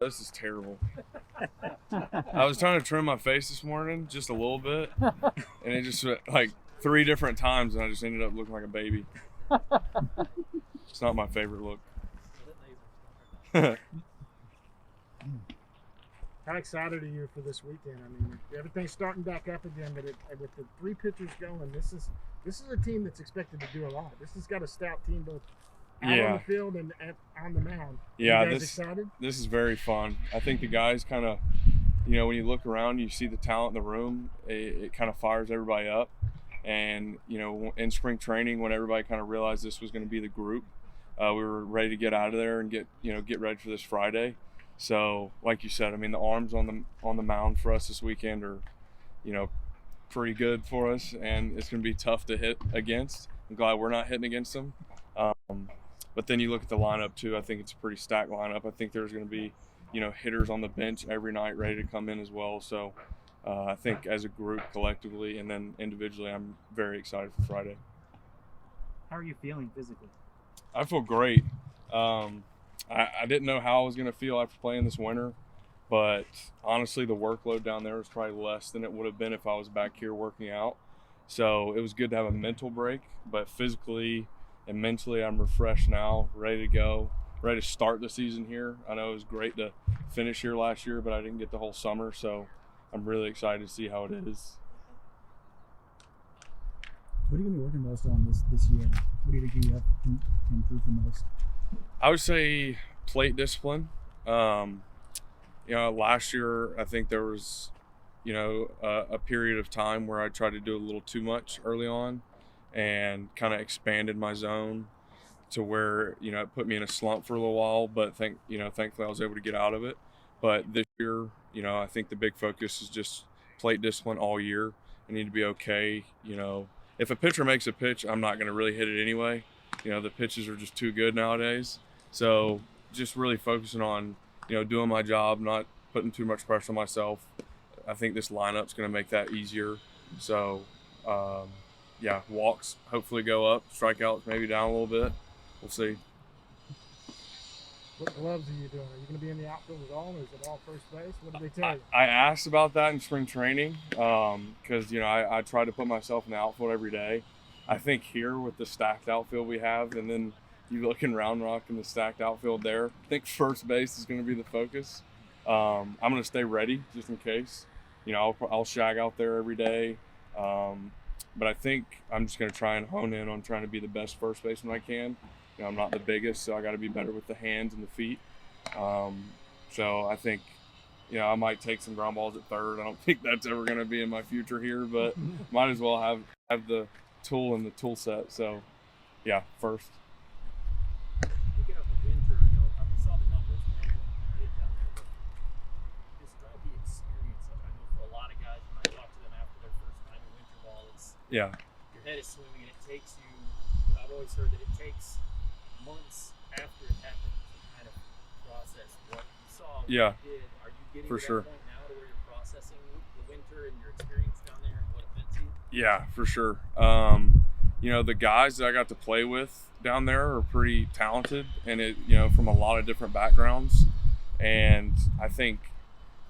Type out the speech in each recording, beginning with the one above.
This is terrible. I was trying to trim my face this morning just a little bit, and it just like 3 different times, and I just ended up looking like a baby. It's not my favorite look. How excited are you for this weekend? I mean, everything's starting back up again, but with the 3 pitchers going, this is a team that's expected to do a lot. This has got a stout team both out on the field and on the mound. Yeah, you guys excited? This is very fun. I think the guys kind of, when you look around, you see the talent in the room. It kind of fires everybody up. And, in spring training, when everybody kind of realized this was going to be the group, we were ready to get out of there and get ready for this Friday. So, like you said, I mean, the arms on the mound for us this weekend are, pretty good for us, and it's going to be tough to hit against. I'm glad we're not hitting against them. But then you look at the lineup too. I think it's a pretty stacked lineup. I think there's going to be, hitters on the bench every night ready to come in as well. So I think as a group collectively and then individually, I'm very excited for Friday. How are you feeling physically? I feel great. I didn't know how I was going to feel after playing this winter, but honestly, the workload down there was probably less than it would have been if I was back here working out. So it was good to have a mental break, but physically and mentally, I'm refreshed now, ready to go, ready to start the season here. I know it was great to finish here last year, but I didn't get the whole summer, so I'm really excited to see how it is. What are you going to be working most on this year? What do you think you have to improve the most? I would say plate discipline. Last year I think there was, a period of time where I tried to do a little too much early on and kind of expanded my zone to where, it put me in a slump for a little while, but thankfully I was able to get out of it. But this year, I think the big focus is just plate discipline all year. I need to be okay. If a pitcher makes a pitch, I'm not going to really hit it anyway. The pitches are just too good nowadays. So just really focusing on, doing my job, not putting too much pressure on myself. I think this lineup's going to make that easier. So, walks hopefully go up, strikeouts maybe down a little bit. We'll see. What gloves are you doing? Are you going to be in the outfield at all, or is it all first base? What did they tell you? I asked about that in spring training because, I try to put myself in the outfield every day. I think here with the stacked outfield we have, and then you look in Round Rock and the stacked outfield there, I think first base is going to be the focus. I'm going to stay ready just in case. I'll shag out there every day. But I think I'm just going to try and hone in on trying to be the best first baseman I can. I'm not the biggest, so I got to be better with the hands and the feet. So I think, I might take some ground balls at third. I don't think that's ever going to be in my future here, but might as well have the tool in the tool set. So, first. Speaking of the winter, I saw the numbers. Right down there, but describe the experience of it. I know for a lot of guys, when I talk to them after their first time in winter ball, it's your head is swimming, and it takes you. I've always heard that it takes months after it happens to kind of process what you saw, what you did. Are you getting to that point now to where you're processing the winter and your experience down there and what it meant to you? Yeah, for sure. The guys that I got to play with down there are pretty talented, and from a lot of different backgrounds. And I think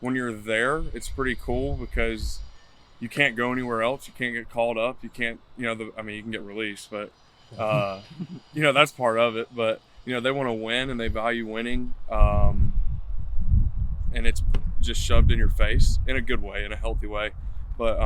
when you're there, it's pretty cool because you can't go anywhere else. You can't get called up. You can't, you can get released, but that's part of it. But they want to win and they value winning, and it's just shoved in your face in a good way, in a healthy way. But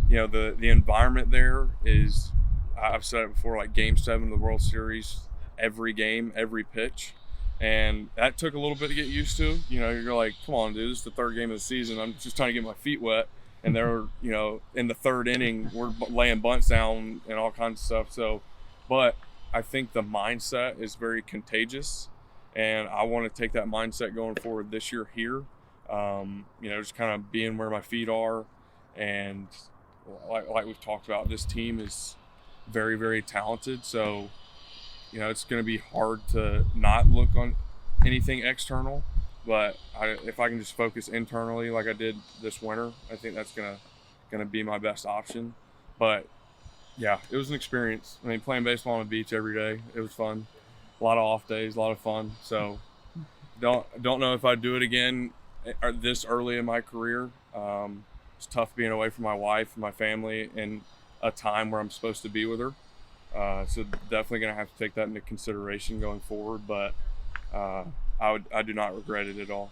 the environment there is, I've said it before, like Game 7 of the World Series, every game, every pitch. And that took a little bit to get used to. You're like, come on, dude, this is the 3rd game of the season. I'm just trying to get my feet wet. And they're, in the 3rd inning, we're laying bunts down and all kinds of stuff. So, but I think the mindset is very contagious. And I want to take that mindset going forward this year here. Just kind of being where my feet are. And like we've talked about, this team is very, very talented. So, it's going to be hard to not look on anything external. But if I can just focus internally like I did this winter, I think that's gonna be my best option. But it was an experience. Playing baseball on the beach every day, it was fun. A lot of off days, a lot of fun. So don't know if I'd do it again this early in my career. It's tough being away from my wife and my family in a time where I'm supposed to be with her. So definitely going to have to take that into consideration going forward. But I do not regret it at all.